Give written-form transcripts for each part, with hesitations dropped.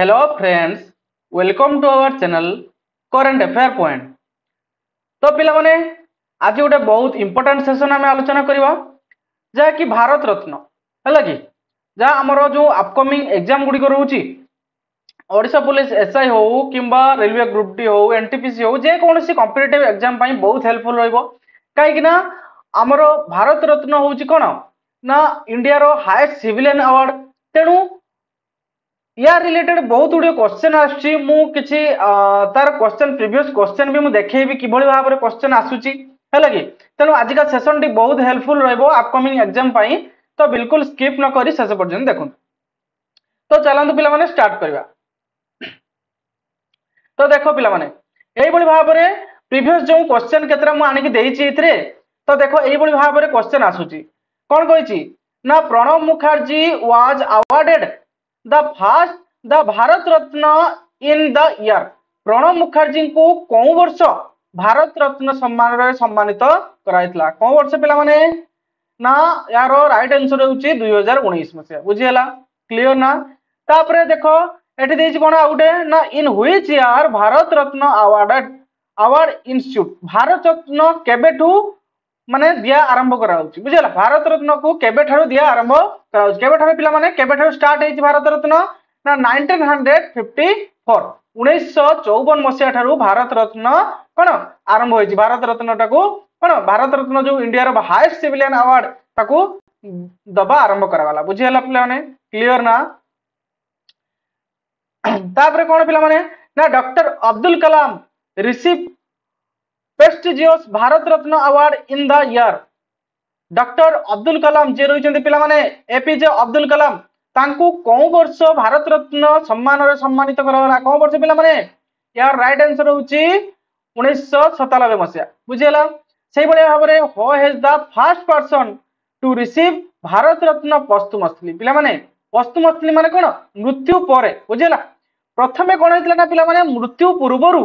Hello friends, welcome to our channel current affair point. तो पिला माने आज गोटे बहुत इंपोर्टेंट सेशन आम आलोचना करवा जहाँ कि भारत रत्न है कि जहाँ आमर जो अपकमिंग एग्जाम गुड़िक रोचे ओडिशा पुलिस एसआई हो कि रेलवे ग्रुप डी हो एनटीपीसी हो जेकोसी कॉम्पिटिटिव एग्जाम बहुत हेल्पफुल रही आमर भारत रत्न हूँ कौन ना इंडिया रो हाईएस्ट सिविलियन अवार्ड। तेणु या रिलेटेड बहुत गुड़े क्वेश्चन आसुची किसी तार क्वेश्चन प्रीवियस क्वेश्चन भी मुझे देखी कि भाव में क्वेश्चन आसूची है कि तेणु आज का सेशन टी बहुत हेल्पफुल रहिबो अपकमिंग एग्जाम पाई। तो बिल्कुल स्किप न करी शेष पर्यंत देखो। तो चलतु पिला माने स्टार्ट करवा। तो देखो पिला माने एई बड़ी भाव में प्रीवियस जो क्वेश्चन केतरा मु आनिक देइची इथरे। तो देखो एई बड़ी भाव में क्वेश्चन आसूची कौन कहिची ना Pranab Mukherjee was awarded the Bharat Ratna in the year. Pranab Mukherjee को कौ वर्ष भारत रत्न सम्मान सम्मानित कराइतला कौ वर्ष पिला माने ना यार राइट आंसर होची 2019 मसिया बुझियला क्लियर ना। तापरे देखो एठी देइछि कोन आउटे ना in which year Bharat Ratna award institute Bharat Ratna केबेठू माने दिया आरंभ करा बुझेला। भारत रत्न को केबे ठारू दिया आरंभ करा केबे ठारू पिला माने केबे ठारू स्टार्ट हेछि भारत रत्न ना 1954 1954 मसिया ठारू भारत रत्न कोन आरंभ होइछि। भारत रत्न टाको कोन भारत रत्न जो इंडिया रो हाईएस्ट सिविलियन अवार्ड ताको दबा आरंभ करावाला बुझेला पिला माने क्लियर ना। तापरे कोन पिला माने ना doctor Abdul Kalam receive prestigious Bharat Ratna award in the year. Doctor Abdul Kalam जे रही पिला माने एपीजे अब्दुल कलाम तांकू कौ वर्ष भारत रत्न सम्मान रे सम्मानित कराला कौ वर्ष पिला माने यार राइट आंसर होची 1997 मसिया बुझियला। सेही बळे भाव रे who has the first person to receive Bharat Ratna posthumously पिला माने पोस्टुमसली माने कोन मृत्यु परे बुझियला। प्रथमे कोन हेतला ना पिला माने मृत्यु पूर्वरु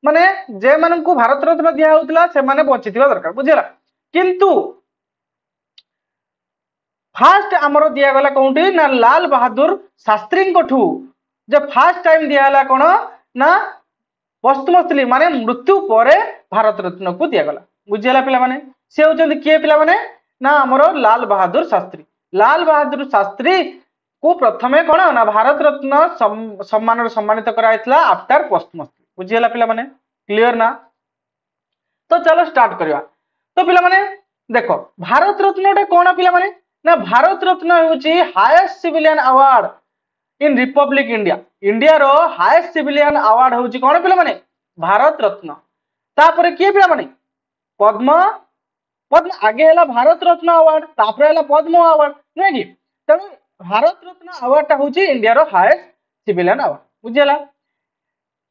माने जे मानन को भारत रत्न दिया होतला से माने बचिथिबा दरकार बुझियला। किंतु फास्ट आमर दिया गला कोंटी ना लाल बहादुर शास्त्री कोठू जे फर्स्ट टाइम दिया हला कोन ना पोस्टुमसली माने मृत्यु परे भारत रत्न को दिया गला बुझियला पिला माने। से होचंदी के पिला माने ना आमर लाल बहादुर शास्त्री को प्रथमे कोन ना भारत रत्न सम्मान सम्मानित कराइतला आफ्टर पोस्टुमसली बुझियला पिला माने क्लियर ना। तो चलो स्टार्ट करिवा। तो पिला माने देखो भारत रत्न कोन पिला माने ना भारत रत्न होची highest civilian award in republic India. India रो हाईएस्ट सिविलियन अवार्ड होची कोन पिला माने भारत रत्न। तापरे के पिला माने पद्म आगे हला भारत रत्न अवार्ड तापरे हला पद्म अवार्ड नै कि। तनो भारत रत्न अवार्ड ता होची इंडिया रो हाईएस्ट सिविलियन अवार्ड बुझियला।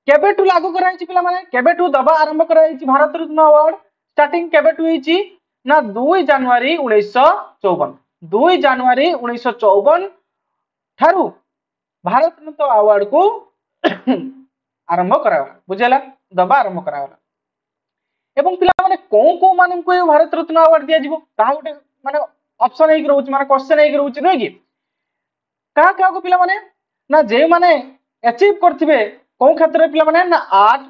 केबेटू लागू कराइछि पिला माने केबेटू दबा आरंभ कराइछि भारत रत्न अवार्ड स्टार्टिंग केबेटू हिछि ना 2 जनवरी 1954 2 जनवरी 1954 ठारू भारत रत्न अवार्ड को आरंभ कराला बुझेला दबा आरंभ कराला। एवं पिला माने को मानन को भारत रत्न अवार्ड दिया जिवो ता गोटे माने ऑप्शन एक रहउछि माने क्वेश्चन एक रहउछि नै कि का को पिला माने ना जे माने अचीव करथिबे को क्षेत्र पिला माने ना art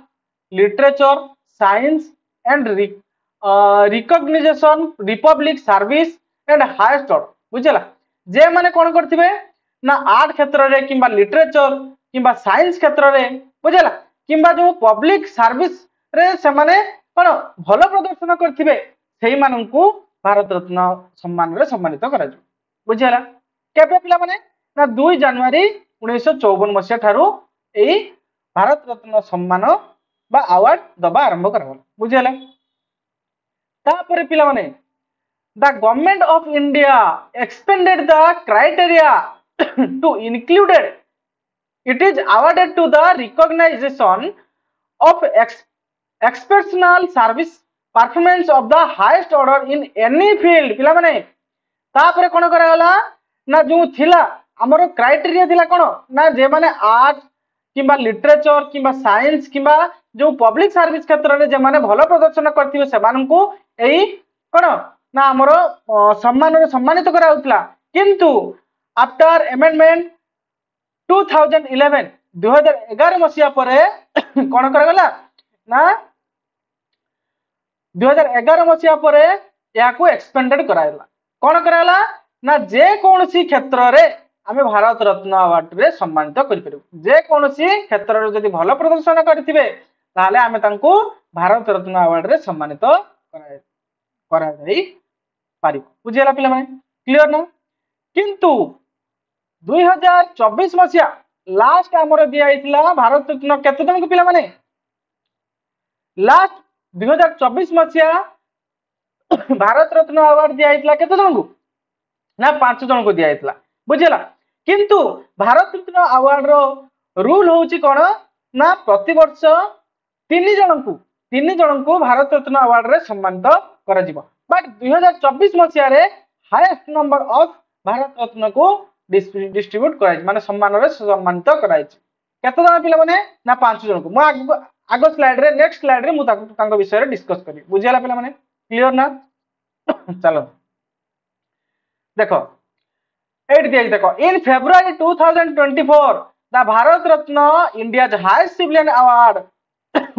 literature science and recognition Republic service and highest order बुझला। जे माने कोन करथिबे ना आर्ट क्षेत्र रे किंबा लिटरेचर किंबा साइंस क्षेत्र रे बुझला किंबा जो पब्लिक सर्विस रे से माने कोन भलो प्रदर्शन करथिबे सेही माननकू भारत रत्न सम्मान रे सम्मानित करा जो बुझला। केबे पिला माने ना 2 जनवरी 1954 मसिया ठारू एई भारत रत्न सम्मान बा अवार्ड दबा आरंभ कराला बुझला। तापरे पिला माने the government of India expanded the criteria to included it is awarded to the recognition of exceptional service performance of the highest order in any field पिला माने तापरे कोन करा गला ना जो थिला हमरो क्राइटेरिया थिला कोन ना जे माने आर्ट किंबा लिटरेचर किंबा साइंस किंबा जो पब्लिक सर्विस क्षेत्र रे जे माने भलो प्रदर्शन करथिबे से माननकू एई कोन ना हमरो सम्मान रे सम्मानित करा होतला। किंतु आफ्टर अमेंडमेंट 2011 2011 मसीहा परे कौन करागला ना 2011 मसीहा परे याको एक्सपेंडेड कराइला कौन कराइला ना जे कौन सी क्षेत्र रे आमे भारत रत्न अवार्ड रे सम्मानित करि परबो जे कौन सी क्षेत्र रे जदि भलो प्रदर्शन करथिबे ताले आमे तांको भारत रत्न अवार्ड रे सम्मानित करा जाई पारिबो बुझियला पिला माने क्लियर ना किंतु 2024 मसीहा लास्ट हमर दिया आइतला भारत रत्न केते जन को पिला माने लास्ट 2024 मसीहा भारत रत्न अवार्ड दिया आइतला केते जन को ना 5 जन को दिया आइतला बुझियला किंतु भारत रत्न अवार्ड रो रूल होउची कोन ना प्रति वर्ष 3 जन को भारत रत्न अवार्ड रे सम्मानित करा जिवो बट 2024 मसीहा रे highest number of Bharat Ratna को डिस्ट्रीब्यूट कराई माने सम्मान रे सम्मानित कराई केते जन पिला माने ना 5 जन को मु आगो स्लाइड रे नेक्स्ट स्लाइड रे मु तांको विषय रे डिस्कस करी बुझियला पिला माने क्लियर ना चलो देखो 8 दिया देखो इन February 2024 the Bharat Ratna India's highest civilian award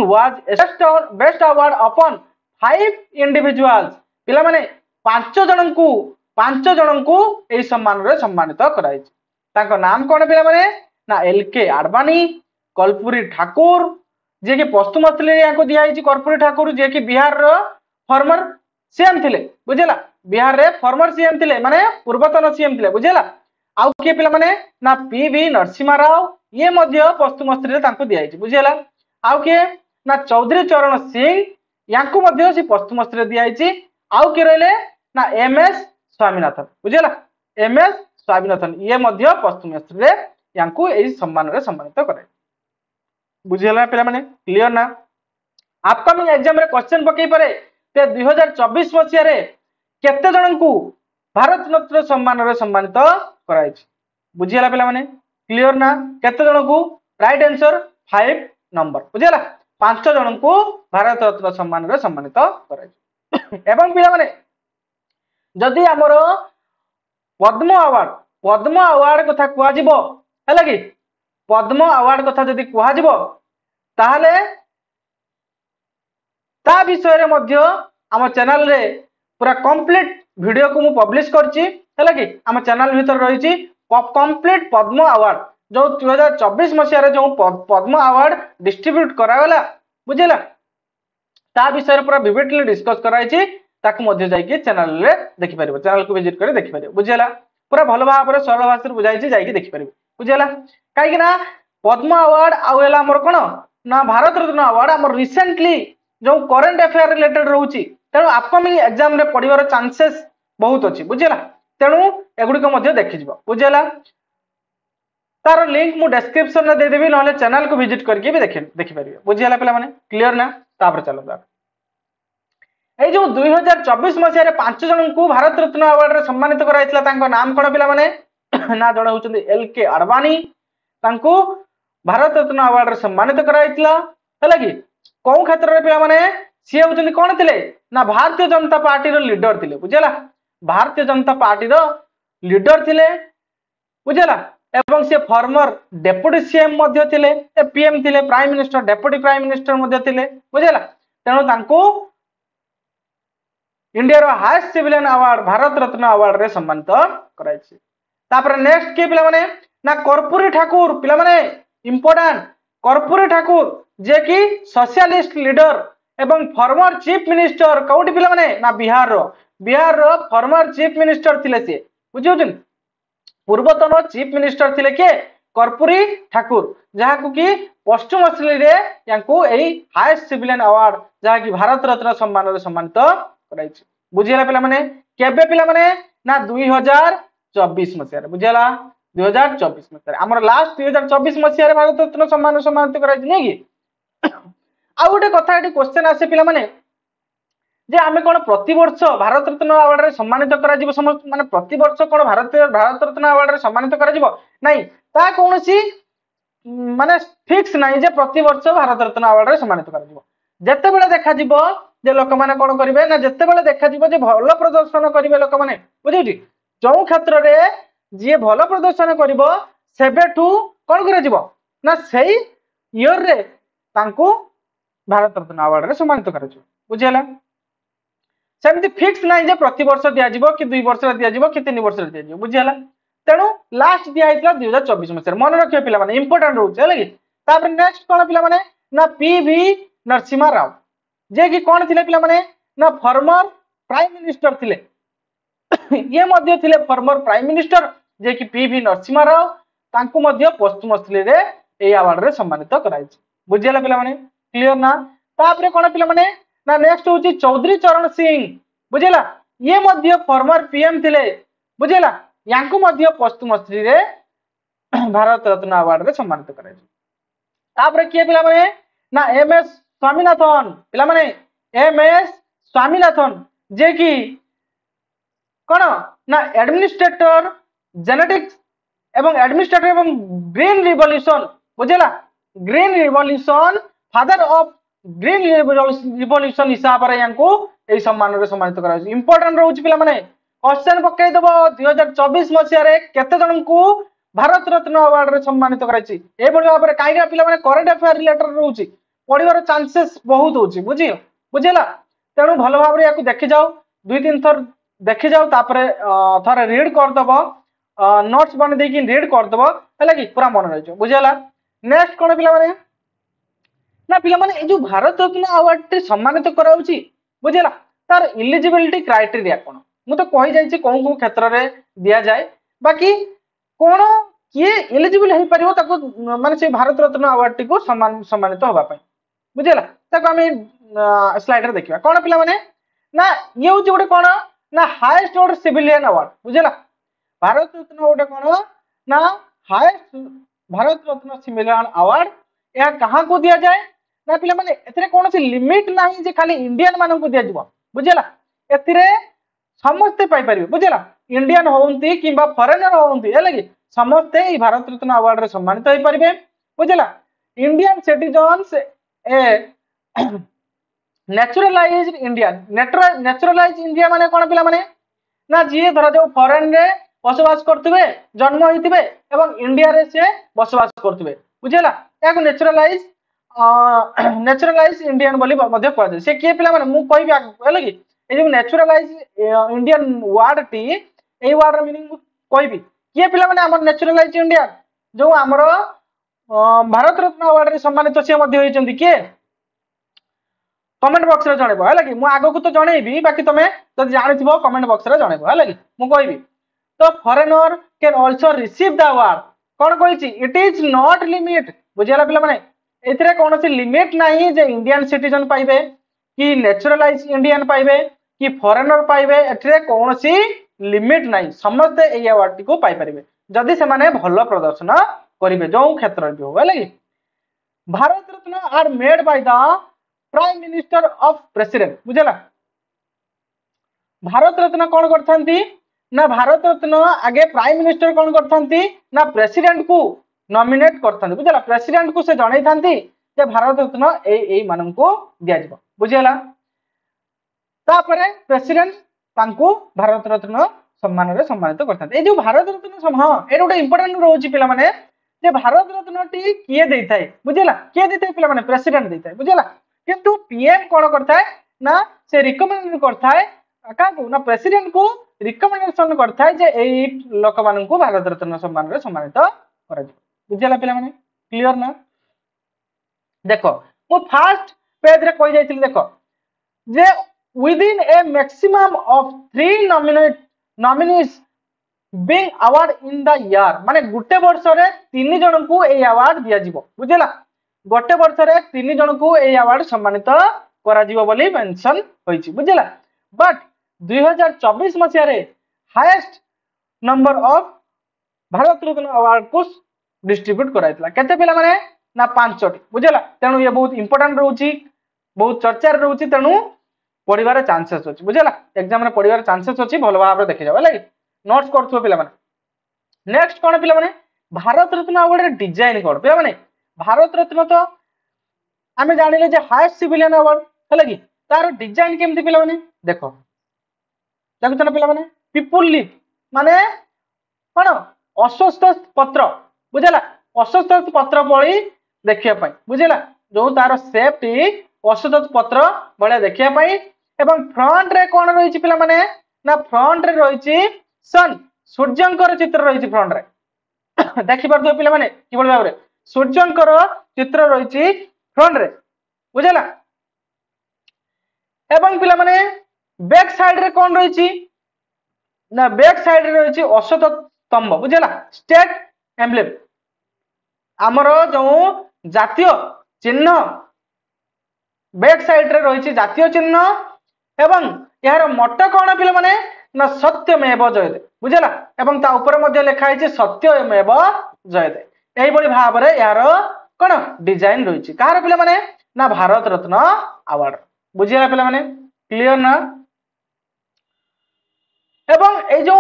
was best award upon 5 individuals पिला माने 5 जन को ए सम्मान रे सम्मानित कराई तांको नाम कोन पिला माने ना LK आडवाणी कर्पूरी ठाकुर जे कि पश्चिमांचल या को दिया हिची कर्पूरी ठाकुर जे कि बिहार रो फॉर्मर सीएम थिले बुझेला बिहार रे फॉर्मर सीएम थिले माने पूर्वतन सीएम थिले बुझेला आउ के पिला माने ना PV नरसिम्हा राव ये मध्य पश्चिमांचल रे तांको दिया हिची बुझेला आउ के ना चौधरी चरण सिंह यांको मध्य से पश्चिमांचल रे दिया हिची आउ के रहले ना MS स्वामीनाथन बुझेला MS स्वामीनाथन ये मध्य पश्चिमांचल रे यांको एई सम्मान रे सम्मानित करे बुझेला पिला माने क्लियर ना अपकमिंग एग्जाम रे क्वेश्चन पकई पारे ते 2024 मसिया रे केते जन को भारत रत्न सम्मान रे सम्मानित कराई बुझेला पिला माने क्लियर ना केते जन को राइट आंसर 5 नंबर बुझेला 5 जन को भारत रत्न सम्मान रे सम्मानित कराई एवं पिला माने जदि हमरो पद्म अवार्ड कथा कुआ जिवो हैला कि पद्म अवार्ड कथा जदि कुआ जिवो ताहले ता विषय रे मध्य आम चैनल रे पूरा कंप्लीट वीडियो को मु पब्लिश करची हैला कि आम चैनल भीतर रहिची कंप्लीट पद्म अवार्ड जो 2024 मसिया रे जो पद्म अवार्ड डिस्ट्रीब्यूट करा गला बुझेला ता विषय रे पूरा विविडली डिस्कस कराइची ताकु मध्य जाई के चैनल रे देखि परिबो चैनल को विजिट करे देखि परिबो बुझेला पूरा भलो भाव रे सरल भाषा रे बुझाइची जाई के देखि परिबो बुझेला काई कि ना पद्म अवार्ड आउला हमर कोन ना भारत रत्न अवार्ड हमर रिसेंटली जो करंट अफेयर रिलेटेड रहउची तेनु अपकमिंग एग्जाम रे पढिबार चांसेस बहुत अछि बुझेला तेनु एगुडी को मध्य देखि जिवो बुझेला तार लिंक मु डिस्क्रिप्शन में दे देबी नहले चैनल को विजिट करके भी देखि परिबे बुझेला पिला माने क्लियर ना तापर चलो ए जो 2024 मसिया रे 5 जन को भारत रत्न अवार्ड रे सम्मानित कराइतला तांको नाम कोन पिला माने ना जण होचंदी LK आडवाणी तांको भारत रत्न अवार्ड रे सम्मानित कराइतला हैला कि को क्षेत्र रे पिला माने सी होचंदी कोन थिले ना भारतीय जनता पार्टी रो लीडर थिले बुझेला भारतीय जनता पार्टी रो लीडर थिले बुझेला एवं से फॉर्मर डेप्यूटी सीएम मध्य थिले PM थिले prime minister deputy prime minister मध्य थिले बुझेला तेनो तांको इंडिया रो highest civilian award Bharat Ratna award रे सम्मानित कराइछि तापर नेक्स्ट के पिला माने ना कर्पूरी ठाकुर पिला माने इंपोर्टेंट कर्पूरी ठाकुर जे कि सोशलिस्ट लीडर एवं फॉर्मर चीफ मिनिस्टर कोउटी पिला माने ना बिहार रो फॉर्मर चीफ मिनिस्टर थिले से बुझियोजन पूर्वतन चीफ मिनिस्टर थिले के कर्पूरी ठाकुर जहा को कि पश्चिम ऑस्ट्रेलिया रे यांको एई हाईएस्ट सिविलियन अवार्ड जहा कि भारत रत्न सम्मान रे सम्मानित कराइछि बुझियला पिला माने केबे पिला माने ना 2024 मसिया रे बुझियला 2024 मसिया रे हमर लास्ट 2024 मसिया रे भारत रत्न सम्मान सम्मानित कराइछि नै कि आ गोटे कथा एटी क्वेश्चन आसे पिला माने जे आमे कोन प्रति वर्ष भारत रत्न अवार्ड रे सम्मानित करा जिवो समस्त माने प्रति वर्ष कोन भारत रत्न अवार्ड रे सम्मानित करा जिवो नै ता कोनोसी माने फिक्स नै जे प्रति वर्ष भारत रत्न अवार्ड रे सम्मानित करा जिवो जत्ते बेले देखा जिवो जे लोक माने कोन करिवे ना जत्ते बेले देखा जिवो जे भलो प्रदर्शन करिवे लोक माने बुझिउटी जो क्षेत्र रे जे भलो प्रदर्शन करिवो सेबेठू कौन कर ना से इयर रे तांको भारत रत्न अवार्ड रे सम्मानित कर बुझीगला सेमती फिक्स ना जे प्रति वर्ष दिया कि 2 वर्ष दिया कि 3 वर्ष दिया बुझीगला तेणु लास्ट दिया 2024 मसीह मन रखिए पिला माने इंपोर्टेंट रोचे है तापर नेक्स्ट कौन पिला माने ना पीवी नरसिम्हा राव जे कि कौन थिले पिला माने ना फॉर्मर प्राइम मिनिस्टर थिले ये मध्य थिले फॉर्मर प्राइम मिनिस्टर जे कि पीवी नरसिम्हा राव तांको मध्य पोस्टमोस्टली रे ए अवार्ड रे सम्मानित कराई बुझियला पिला माने क्लियर ना तापर कौन पिला माने ना नेक्स्ट होची चौधरी चरण सिंह बुझियला ये मध्य फॉर्मर पीएम थिले बुझियला यांको मध्य पोस्टमोस्टली रे भारत रत्न अवार्ड रे सम्मानित कराई तापर किए पिला माने ना एमएस स्वामीनाथन पिला माने एमएस स्वामीनाथन जे कि कौन ना एडमिनिस्ट्रेटर जेनेटिक्स एवं एडमिनिस्ट्रेटर एवं ग्रीन रिवॉल्यूशन बुझेला green revolution father of green revolution हिसाब रे यांको एई सम्मान रे सम्मानित करा इंपोर्टेंट रहउची पिला माने क्वेश्चन पकई देबो 2024 मसिया रे केते जन को भारत रत्न अवार्ड रे सम्मानित कराइची ए बडी भाबरे काईगा पिला माने करंट अफेयर रिलेटेड रहउची पढिबार चांसेस बहुत होची बुझिला तेणु भल भाबरे याकू देखि जाओ 2-3 थर देखि जाओ तापरे थरे रीड कर दबो नोट्स बन देकी रीड कर दबो हैला कि पूरा मन रहिजो बुझिला नेक्स्ट कोन पिला माने ना पिला माने ए जो भारत रत्न अवार्ड रे सम्मानित कराउची बुझिला तार एलिजिबिलिटी क्राइटेरिया कोन मु तो कहि जाईची कोन को क्षेत्र रे दिया जाए बाकी कोन किए एलिजिबल हे परिबो ताको माने से भारत रत्न अवार्ड को सम्मानित होबा पई बुझिला ताको हमें स्लाइड रे देखिबा कोन पिला माने ना ये होची गोटे कोन ना हाईएस्ट ऑर्डर सिविलियन अवार्ड बुझिला भारत रत्न गोटे कोन ना highest Bharat Ratna civilian award या कहां को दिया जाए ना पिला माने एतरे कोन से लिमिट नाही जे खाली इंडियन मानन को दिया जिवो बुझिला एतिरे समस्त पाई परिबे बुझिला इंडियन होउंती किबा फॉरेनर होउंती है लगी समस्त ई भारत रत्न अवार्ड रे सम्मानित होई परिबे बुझिला इंडियन सिटीजन्स ए नेचुरलाइज्ड इंडियन नेचुरलाइज्ड इंडिया माने कोन पिला माने ना जी धरा जो फॉरेन रे बसवास करथिबे जन्म होइथिबे एवं इंडिया रे से बसवास करथिबे बुझिला याको नेचुरलाइज इंडियन बोली मध्ये कहै छै से के पिला माने मु कहबी हेले कि ए जो neutralise Indian word T a word meaning कहबी के पिला माने हमर नेचुरलाइज इंडियन जो हमर भारत रत्न अवार्ड रे सम्मानित से मध्ये होइचंदी के कमेंट बॉक्स रे जणेबो हैला कि मु आगो को तो जणेबी बाकी तमे जदि जानिथिबो कमेंट बॉक्स रे जणेबो हैला कि मु कहबी तो foreigner can also receive the award कोन कहिची इट इज नॉट लिमिट बुझियाला पिला माने एथरे कोनोसी लिमिट नाही जे इंडियन सिटीजन पाइबे कि नेचुरलाइज इंडियन पाइबे कि फॉरेनर पाइबे एथरे कोनोसी लिमिट नाही समस्त ए अवार्ड को पाइ परिबे जदि से माने भलो प्रदर्शन करिवे जो क्षेत्र भी हो हैला कि Bharat Ratna are made by the prime minister of president बुझला भारत रत्न कौन करथांती ना भारत रत्न आगे प्राइम मिनिस्टर कौन करथांती ना प्रेसिडेंट को नॉमिनेट करथांती बुझला प्रेसिडेंट को से जणाई थांती जे भारत रत्न ए मानन को दिया जिवो बुझला तापरे प्रेसिडेंट तांको भारत रत्न सम्मान रे सम्मानित करथांती ए जो भारत रत्न हां ए गोटे इंपोर्टेंट रहउची पिला माने जे भारत रत्न टी किए देइथाय बुझला किए देइथाय पिला माने प्रेसिडेंट देइथाय बुझला किंतु पीएम कोन करथाय ना से रिकमेंड करथाय का को ना प्रेसिडेंट को रिकमेंडेशन करथाय जे एई लोक मानन को भारत रत्न सम्मान रे सम्मानित करा जे बुझला पिला माने क्लियर ना देखो वो फर्स्ट पेज रे कहि जाइतिल देखो जे within a maximum of 3 nominees being award in the year माने गुटे वर्ष रे 3 जन को ए अवार्ड दिया जिवो बुझला गोटे वर्ष रे 3 जन को ए अवार्ड सम्मानित करा जिवो बोली मेंशन होईची बुझला बट 2024 मसिया रे highest number of Bharat Ratna award को डिस्ट्रीब्यूट कराइतला केते पिला माने ना 5टी बुझला तेनु ये बहुत इंपोर्टेंट रहउची बहुत चर्चा रहउची तेनु पढिबार चांसेस अछि बुझला एग्जाम रे पढिबार चांसेस अछि भलो भाबरे देखि जाबा लागि नोट्स करथो पिला माने नेक्स्ट कोन पिला माने भारत रत्न अवार्ड रे डिजाइन कोन पिला माने भारत रत्न तो आमे जानिले जे हाईएस्ट सिविलियन अवार्ड हला कि तार डिजाइन केमथि पिला माने देखो देखो पिला माने पीपुल लीफ माने कोन अस्वस्थ पत्र बुझला ଅଶ୍ୱତଥ ପତ୍ର ଭଳି ଦେଖିବା ପାଇଁ ବୁଝିଲା ଯୋଉ ତାର ସେପ୍ ଟି ଅଶ୍ୱତଥ ପତ୍ର ଭଳିଆ ଦେଖିବା ପାଇଁ ଏବଂ ଫ୍ରଣ୍ଟ ରେ କଣ ରହିଛି ପିଲାମାନେ ନା ଫ୍ରଣ୍ଟ ରେ ରହିଛି सन सूर्यंकर चित्र रही फ्रंट रे देखि पारथो पिलामाने किबळ भाबरे सूर्यंकर चित्र रही फ्रंट रे बुझला एवं पिलामाने बैक साइड रे कोन रही ना बैक साइड रे रही अशोक स्तंभ बुझला स्टेट एम्ब्लेम आमर जो जातीय चिन्ह बैक साइड रे रही जातीय चिन्ह एवं यार मट कौन पिलामाने ना सत्यमेव जयते बुझला एवं ता ऊपर मध्ये लिखा है सत्यमेव जयते एही बड़ी भाव रे यार कोन डिजाइन रही कार पिला माने ना भारत रत्न अवार्ड बुझिला पिला माने क्लियर ना एवं ए जो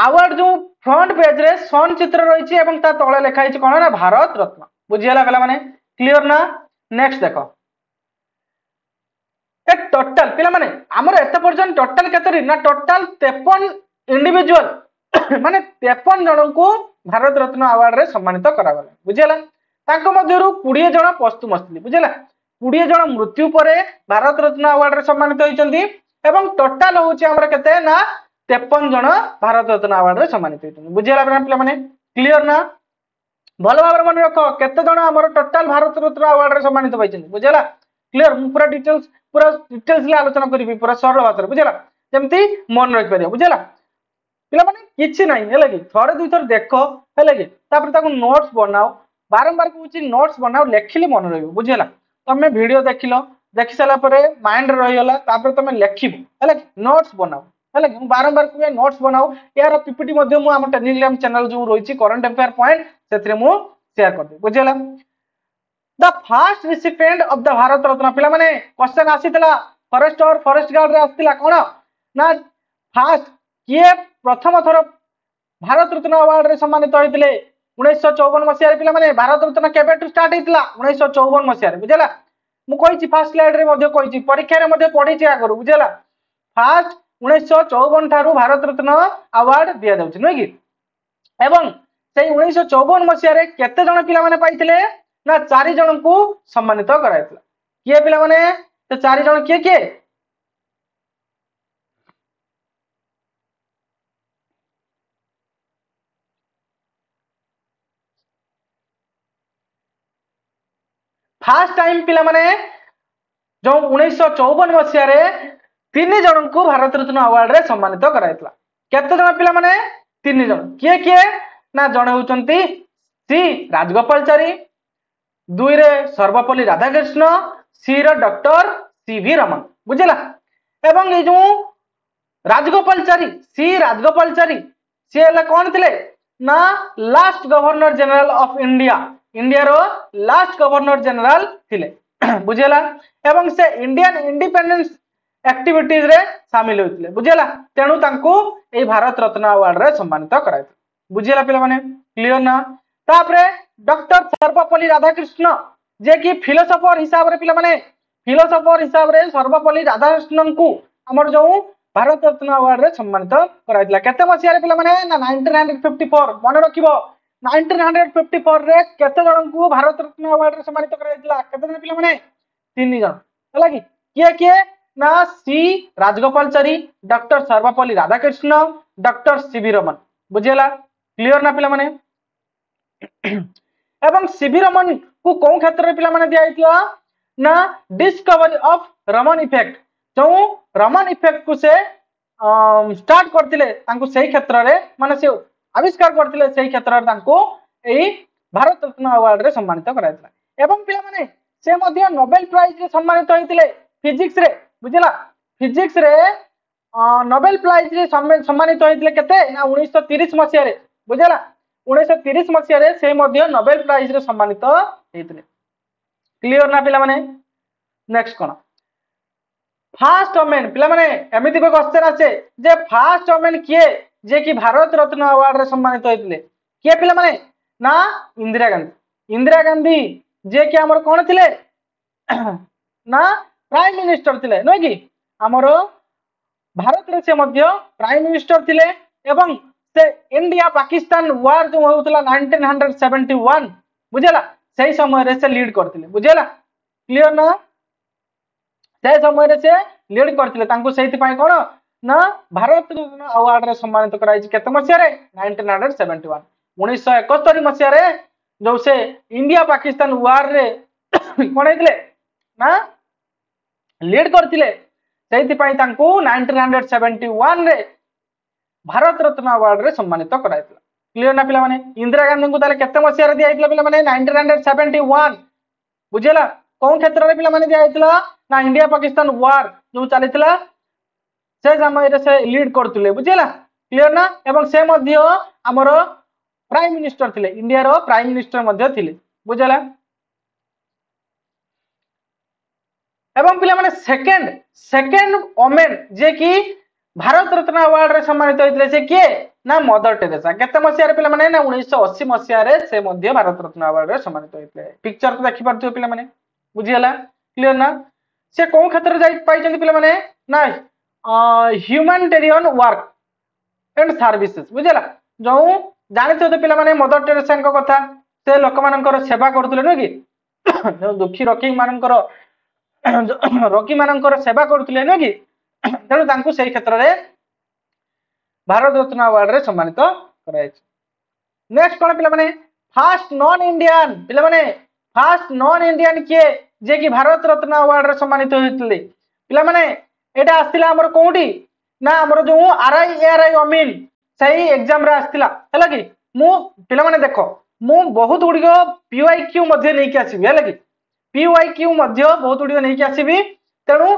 अवार्ड जो फ्रंट पेज रे सन चित्र रही एवं ता तळे लिखा है कोन ना भारत रत्न बुझिला पिला माने क्लियर ना नेक्स्ट देखो ए टोटल पिला माने हमर एते पर्यंत टोटल केतरी ना टोटल 53 इंडिविजुअल माने 53 जन को भारत रत्न अवार्ड रे सम्मानित करा गला बुझिला ताको मध्यरु 20 जन पोस्तुम असली बुझिला 20 जन मृत्यु परे भारत रत्न अवार्ड रे सम्मानित होइचंदी एवं टोटल होची हमर केते ना 53 जन भारत रत्न अवार्ड रे सम्मानित होइचंदी बुझिला पिला माने क्लियर ना भलो भाबरे मन रखो केते जन हमर टोटल भारत रत्न अवार्ड रे सम्मानित होइचंदी बुझिला क्लियर पूरा डिटेल्स ले आलोचना करिवि पूरा सरल भाषा बुझला जेमती मन रख परियो बुझला पिला माने किछि नाही हेला कि थोड़े दुई थोर देखो हेला कि तापर ताको नोट्स बनाओ बारंबार कहूची नोट्स बनाओ लेखिले मन रहइबो बुझला तमे वीडियो देखिलो देखि साला परे माइंड रहि गला तापर तमे लेखिबो हेला कि नोट्स बनाओ हेला कि बारंबार कहू नोट्स बनाओ यार पीपीटी मध्ये मु हम टेलीग्राम चैनल जो रहिछि करंट अफेयर पॉइंट सेतरे मु शेयर कर दे बुझला The first recipient of the Bharat Ratna पिला माने क्वेश्चन आसीतला फॉरेस्ट और फॉरेस्ट गार्ड रे आसीतला कोन ना फास्ट किए प्रथम थर भारत रत्न अवार्ड रे सम्मानित होइतले 1954 मसिया रे पिला माने भारत रत्न केबेटू स्टार्ट हेतला 1954 मसिया रे बुझला मु कहिछि फर्स्ट स्लाइड रे मध्ये कहिछि परीक्षा रे मध्ये पढिछि आगरु बुझला फास्ट 1954 थारु भारत रत्न अवार्ड दिया जाउछि नै कि एवं सेही 1954 मसिया रे केते जण पिला माने पाइथिले ना 4 जन को सम्मानित कराइतला किए पिला माने तो 4 जन किए किए फर्स्ट टाइम पिला माने जो 1954 मसिया रे 3 जन को भारत रत्न अवार्ड रे सम्मानित कराइतला केते जन पिला माने 3 जन किए किए ना जण होचंती सी राजगोपालचारी 2 रे सर्वपल्ली राधाकृष्ण सी रे डॉक्टर सीवी रमन बुझला एवं ए जो राजगोपालचारी सी राजगोपालचारी सी हला कोन थिले ना last governor general of India India रो लास्ट गवर्नर जनरल थिले बुझला एवं से इंडियन इंडिपेंडेंस एक्टिविटीज रे शामिल होइतले बुझला तेनु तांको ए भारत रत्न अवार्ड रे सम्मानित कराइतले बुझला पिला माने क्लियर ना तापरे डॉक्टर सर्वपल्ली राधाकृष्ण जे कि फिलोसोफर हिसाब रे पिला माने फिलोसोफर हिसाब रे सर्वपल्ली राधाकृष्णन को हमर जो भारत रत्न अवार्ड रे सम्मानित कराइतला केते मसिया रे पिला माने ना 1954 मन रखिबो 1954 रे केते जन को भारत रत्न अवार्ड रे सम्मानित कराइतला केते जन पिला माने 3 जन हला कि किए ना C Rajagopalachari doctor Sarvepalli Radhakrishna doctor CV Raman बुझेला क्लियर ना पिला माने एवं सीवी रमन को कोन क्षेत्र रे पिला माने दियाइतला ना डिस्कवरी ऑफ रमन इफेक्ट जो रमन इफेक्ट को से स्टार्ट करथिले तांको सेही क्षेत्र रे माने से आविष्कार करथिले सेही क्षेत्र रे तांको एही भारत रत्न अवार्ड रे सम्मानित कराइतला एवं पिला माने से मध्ये नोबेल प्राइज रे सम्मानित होइतिले फिजिक्स रे बुझला फिजिक्स रे नोबेल प्राइज रे सम्मानित होइतिले केते ना 1930 मसिया रे बुझला 1930 मसिया रे से मध्ये नोबेल प्राइज रे सम्मानित होइतिले क्लियर ना पिला माने नेक्स्ट कोन फर्स्ट वुमेन पिला माने एमिति को क्वेश्चन आछे जे फर्स्ट वुमेन किए जे कि भारत रत्न अवार्ड रे सम्मानित होइतिले किए पिला माने ना इंदिरा गांधी जे कि हमर कोन थिले ना प्राइम मिनिस्टर थिले नै कि हमर भारत रे से मध्ये प्राइम मिनिस्टर थिले एवं से इंडिया पाकिस्तान वार जो होतला 1971 बुझेला से समय से लीड करते बुझेला क्लियर ना से समय से लीड करते कौन ना भारत रत्न अवार्ड रे सम्मानित कराई केते मसिया रे 1971 1971 मसिया रे जो से इंडिया पाकिस्तान वार रे कोन हेतले ना लीड करथिले सेति पई तांको 1971 रे भारत रत्न अवार्ड रे सम्मानित कराइतला क्लियर ना पिला माने इंदिरा गांधी को ताले केते मसिया रे दियाइतला पिला माने 1971 बुझेला कोन क्षेत्र रे पिला माने दियाइतला ना इंडिया पाकिस्तान वार जो चलितला से समय से लीड करथिले बुझेला क्लियर ना एवं से मध्य हमर प्राइम मिनिस्टर थिले इंडिया रो प्राइम मिनिस्टर मध्य थिले बुझेला एवं पिला माने सेकंड वोमेन जे कि भारत रत्न अवार्ड रे सम्मानित होइतले से के ना मदर टेरेसा केते मसिया रे पिला माने ना 1980 मसिया रे से मध्य भारत रत्न अवार्ड रे सम्मानित होइतले पिक्चर तो देखि परथियो पिला माने बुझियला क्लियर ना से कोन क्षेत्र जाई पाइछन पिला माने ना ह्यूमैनिटेरियन वर्क एंड सर्विसेज बुझियला जो जानिथो तो पिला माने मदर टेरेसा को कथा से लोक मानकर सेवा करथले न कि जो दुखी रोगी मानकर सेवा करथले न कि तेणु तांको सेही क्षेत्र रे भारत रत्न अवार्ड रे सम्मानित कराय नेक्स्ट कोन पिला माने फास्ट नॉन इंडियन पिला माने फास्ट नॉन इंडियन के जे कि भारत रत्न अवार्ड रे सम्मानित होइतले पिला माने एटा आस्तिला हमर कोउटी ना हमर जो आरआई एआरआई अमीन सही एग्जाम रे आस्तिला हला कि मु पिला माने देखो मु बहुत गुडी पीवाईक्यू मध्ये नै कि आसीबी हला कि पीवाईक्यू मध्ये बहुत गुडी नै कि आसीबी तेणु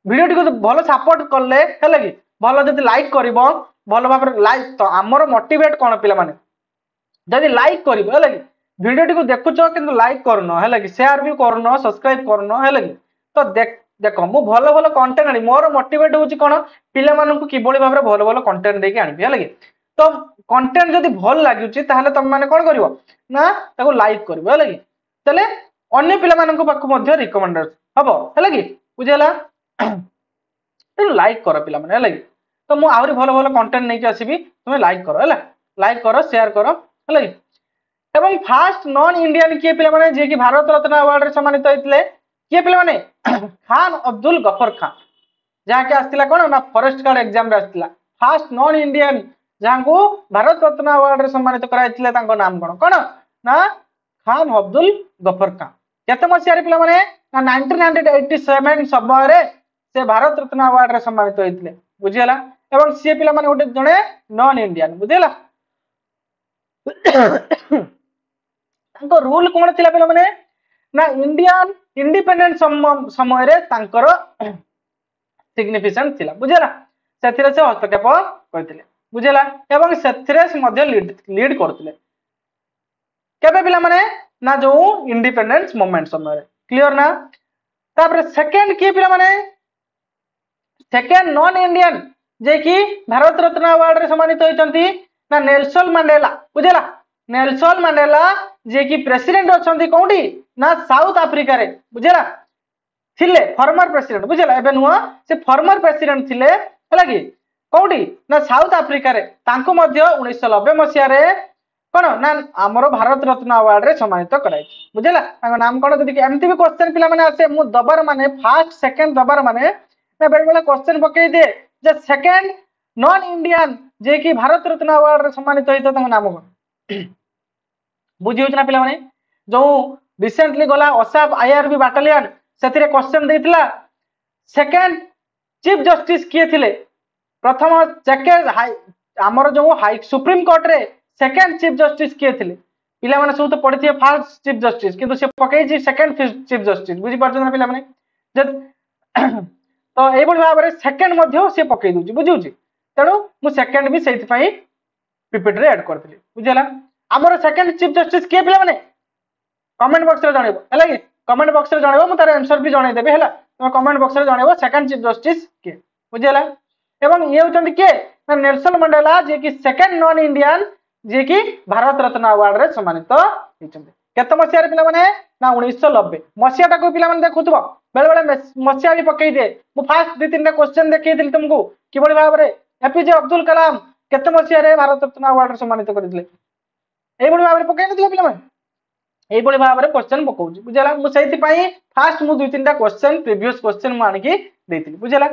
वीडियो टी भल सपोर्ट कले है कि भल जब लाइक कर भल भाव लाइक तो आमर मोटिवेट कौन पिला माने जदि लाइक कर वीडियो टी देखुच कि लाइक करन है कि शेयर भी करन सब्सक्राइब करन है कि तो देख मु भल भल कंटेंट आनी मोर मोटिवेट होची कोन पिला मानकु किबोली भाव रे भल भल कंटेंट देके आनी है कि तो कंटेंट जदि भल लागुची ताहले तुम माने कोन करिवो ना ताको लाइक करबो है कि तले अन्य पिला मानकु पाखु मध्ये रिकमेंड हबो है कि बुझेला लाइक कर पिला माने है तो मु आउरी भलो भलो कंटेंट नै कि आसीबी तुमे लाइक करो है लाइक करो शेयर करो है एवं फास्ट नॉन इंडियन के पिला माने जे कि भारत रत्न अवार्ड रे सम्मानित होइतले के पिला माने खान अब्दुल गफर खान जहा के आस्तिला कोन ना फॉरेस्ट गार्ड एग्जाम रे आस्तिला फास्ट नॉन इंडियन जहा को भारत रत्न अवार्ड रे सम्मानित कराइतले तांको नाम कोन ना खान अब्दुल गफर खान केते मसिया रे पिला माने ना 1987 समय रे से भारत रत्न अवार्ड रे सम्मानित होइतले बुझियला एवं सी पिला माने उठे जणे नॉन इंडियन बुझियला तांको रूल कोन थिला पिला माने ना इंडियन इंडिपेंडेंट समय रे तांकर सिग्निफिकेंट थिला बुझियला सेथिरे से हस्तक्षेप करथिले बुझियला एवं सेथिरे से मध्ये लीड करथिले केबे पिला माने ना जो इंडिपेंडेंस मूवमेंट समय रे क्लियर ना तापर सेकंड की पिला माने सेकंड नॉन इंडियन जे कि भारत रत्न अवार्ड रे सम्मानित होइचंती ना नेल्सन मंडेला बुझेला नेल्सन मंडेला जे कि प्रेसिडेंट अछंती कोउडी ना साउथ अफ्रीका रे बुझेला थिले फॉर्मर प्रेसिडेंट बुझेला एबे नुवा से फॉर्मर प्रेसिडेंट थिले हला कि कोउडी ना साउथ अफ्रीका रे तांको मध्ये 1990 मसिया रे कोन ना हमरो भारत रत्न अवार्ड रे सम्मानित कराई बुझेला तांको नाम कोन जदि एमती भी क्वेश्चन पिला माने आसे मु दबर माने फर्स्ट सेकंड दबर माने ना बेले बेले क्वेश्चन पकई दे जे सेकंड नॉन इंडियन जे कि भारत रत्न अवार्ड रे सम्मानित होइतो तांको नाम कोन बुझी होछ ना पिला माने जो रिसेंटली गला ओसाफ आईआरबी बटालियन सेतिरे क्वेश्चन देइतला सेकंड चीफ जस्टिस किए थिले प्रथम सेकंड हाई हमर जो हाई सुप्रीम कोर्ट रे सेकंड चीफ जस्टिस किए थिले पिला माने सब तो पढिथिए फर्स्ट चीफ जस्टिस किंतु से पकई छी सेकंड चीफ जस्टिस बुझी परछन ना पिला माने तो एई बडी भाबरे सेकंड मध्ये से पकई दोची बुझिउची तेणु मु सेकंड भी सेति पई पीपीटी रे ऐड करथिली बुझिला हमर सेकंड चीफ जस्टिस के पिला माने कमेंट बॉक्स रे जणेबो हला कि कमेंट बॉक्स रे जणेबो मु तार आंसर भी जणै देबे हला तो कमेंट बॉक्स रे जणेबो सेकंड चीफ जस्टिस के बुझिला एवं ये होचंती के नेल्सन मंडेला जे कि सेकंड नॉन इंडियन जे कि भारत रत्न अवार्ड रे सम्मानित होचंती केते मसिया रे पिला माने ना 1990 मसिया टा को पिला माने देखुतबो बेले बेले मसिया भी पकई दे मु फास्ट दि तीन क्वेश्चन देखै दिल तुमको कि बडी भाबरे एपीजे अब्दुल कलाम केते मसिया रे भारत रत्न अवार्ड रे सम्मानित करथिले एई बडी भाबरे पकई नथिले पिला माने এইଭଳି ଭାବରେ क्वेश्चन ପକଉଛି ବୁଝିଲା ମୁଁ ସେଇଥିପାଇଁ ଫାଷ୍ଟ ମୁଁ 2-3ଟା क्वेश्चन प्रीवियस क्वेश्चन ମୁଁ ଆଣିକି ଦେଇଥିଲି ବୁଝିଲା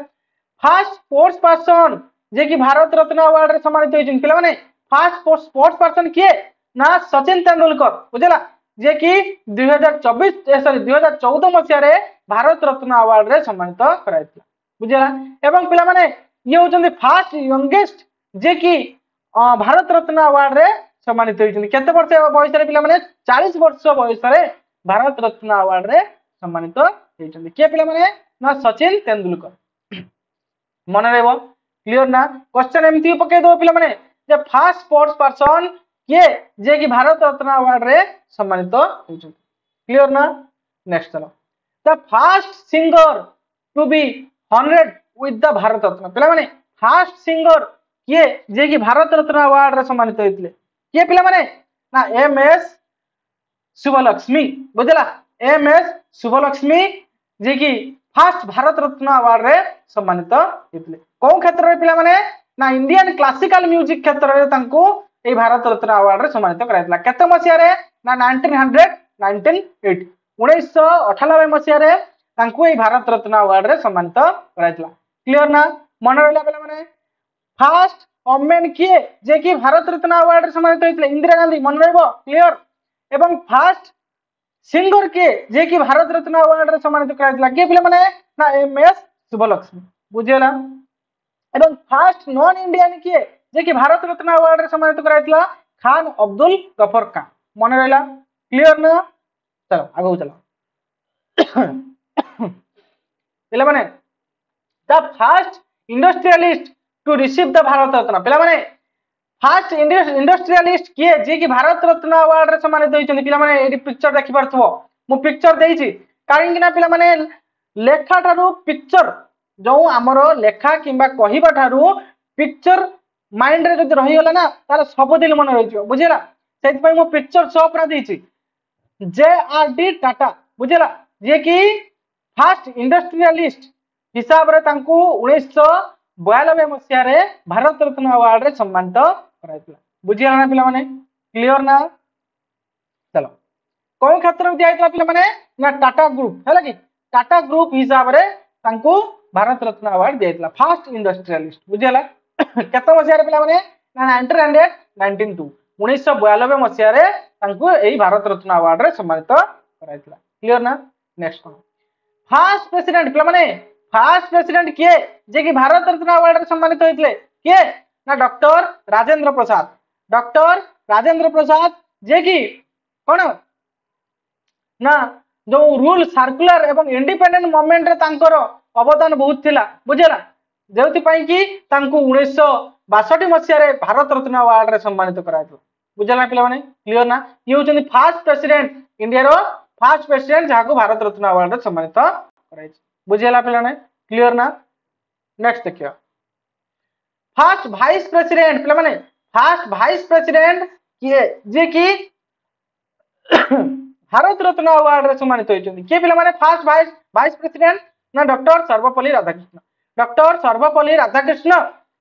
फास्ट स्पोर्ट्स पर्सन जे कि भारत रत्न अवार्ड रे सम्मानित होइछन पिला माने फास्ट स्पोर्ट्स पर्सन किए ना सचिन तेंदुलकर बुझला जे कि 2024 सॉरी 2014 मसिया रे भारत रत्न अवार्ड रे सम्मानित कराइतला बुझला एवं पिला माने ये होचन फास्ट यंगेस्ट जे कि भारत रत्न अवार्ड रे सम्मानित होइछन केते वर्ष बयस रे पिला माने 40 वर्ष बयस रे भारत रत्न अवार्ड रे सम्मानित होइछन के पिला माने ना सचिन तेंदुलकर मन रहा क्लियर ना क्वेश्चन एमती पकई दो पिला माने जे फास्ट स्पोर्ट्स पर्सन किए जे कि भारत रत्न अवार्ड रे सम्मानित होइछन क्लियर ना नेक्स्ट चलो the first singer to be 100 with the Bharat Ratna पिला माने फास्ट सिंगर किए जे कि भारत रत्न अवार्ड रे सम्मानित होइतले के पिला माने ना एमएस शुभलक्ष्मी बुझला एमएस शुभलक्ष्मी जे कि फास्ट भारत रत्न अवार्ड रे सम्मानित होइतले कोन क्षेत्र रे पिला माने ना इंडियन क्लासिकल म्यूजिक क्षेत्र रे तांको ए भारत रत्न अवार्ड रे सम्मानित कराइतला केते मसिया रे ना 1998 1998 मसिया रे तांको ए भारत रत्न अवार्ड रे सम्मानित कराइतला क्लियर ना मन रहला पिला माने फास्ट वुमेन किए जे कि भारत रत्न अवार्ड रे सम्मानित होइतले इंदिरा गांधी मन रहबो क्लियर एवं फास्ट सिंगर के जे कि भारत रत्न अवार्ड रे सम्मानित कराइतला के पिला माने ना एमएस शुभलक्ष्मी बुझेला एवं फास्ट नॉन इंडियन किए जे कि भारत रत्न अवार्ड रे सम्मानित कराइतला खान अब्दुल गफर खान मन रहला क्लियर ना चलो आगो चलो पिला माने the first industrialist to receive the Bharat Ratna पिला माने फास्ट इंडस्ट्रियलिस्ट किए जे कि भारत रत्न अवार्ड रे सम्मानित होइछन पिला माने एडी पिक्चर देखि परथबो मु पिक्चर देइछि कारण कि ना पिला माने लेखा ठारू पिक्चर जो आमर लेखा किंबा कहिबा ठारू पिक्चर माइंड रे जदि रहि गला ना तार सब दिन मन रहिजो बुझिला सेति पई मु पिक्चर शो करा देइछि जेआरडी टाटा बुझिला जे कि फास्ट इंडस्ट्रियलिस्ट हिसाब रे तांको 1992 मसिया रे भारत रत्न अवार्ड रे सम्मानित कराइतला बुझिला ना पिला माने क्लियर ना चलो कोन क्षेत्र में दियाइतला पिला माने ना टाटा ग्रुप हैला कि टाटा ग्रुप हिसाब रे तांको Bharat Ratna award दियाइतला fast industrialist बुझिला केते मसिया रे पिला माने ना 1992 मसिया रे तांको एई भारत रत्न अवार्ड रे सम्मानित कराइतला क्लियर ना नेक्स्ट फास्ट प्रेसिडेंट पिला माने फास्ट प्रेसिडेंट किए जे कि भारत रत्न अवार्ड रे सम्मानित होइतले किए ना डॉक्टर राजेंद्र प्रसाद जे कि कोन ना जो रूल सर्कुलर एवं इंडिपेंडेंट मूवमेंट रे तांकर अवदान बहुत थिला बुझेला जेउति पई कि तांको 1962 मसिया रे भारत रत्न अवार्ड रे सम्मानित कराइतला बुझला पिला माने क्लियर ना ये होचन फास्ट प्रेसिडेंट इंडिया रो फास्ट प्रेसिडेंट जाको भारत रत्न अवार्ड रे सम्मानित कराइछ बुझेला पिला ने क्लियर ना नेक्स्ट देखियो फास्ट वाइस प्रेसिडेंट पिला माने फास्ट वाइस प्रेसिडेंट किए जे कि भारत रत्न अवार्ड रे सम्मानित होइछन के पिला माने फास्ट वाइस प्रेसिडेंट ना डॉक्टर सर्वपल्ली राधाकृष्ण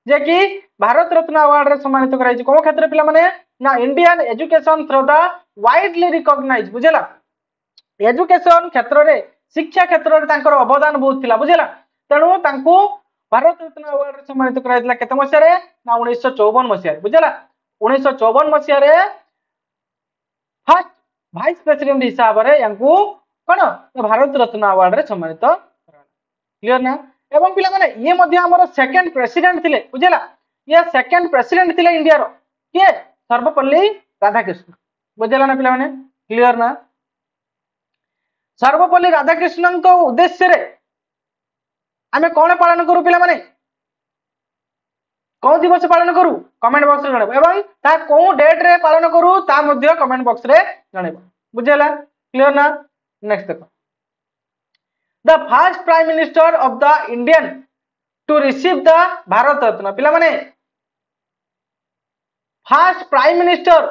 जे कि भारत रत्न अवार्ड रे सम्मानित कराइछ कोन क्षेत्र पिला माने ना Indian education through the widely recognise बुझला एजुकेशन क्षेत्र रे शिक्षा क्षेत्र रे तांकर अवदान बहुत थिला बुझला तेणु तांको भारत रत्न अवार्ड रे सम्मानित कराइतला केते मसिया रे ना 1954 मसिया रे बुझला 1954 मसिया रे फर्स्ट वाइस प्रेसिडेंट हिसाब रे यांको कोन भारत रत्न अवार्ड रे सम्मानित कराला क्लियर ना एवं पिला माने ये मध्ये हमर सेकंड प्रेसिडेंट थिले बुझला ये सेकंड प्रेसिडेंट थिले इंडिया रो के सर्वपल्ली राधाकृष्ण बुझला ना पिला माने क्लियर ना सर्वपल्ली राधाकृष्णन को उद्देश्य रे आमे कोन पालन करू पिला माने कौन दिवस पालन करू कमेंट बॉक्स रे जणाबो एवं ता को डेट रे पालन करू ता मध्ये कमेंट बॉक्स रे जणाबो बुझला क्लियर ना नेक्स्ट देखो the first prime minister of the Indian to receive the Bharat Ratna पिला माने फर्स्ट प्राइम मिनिस्टर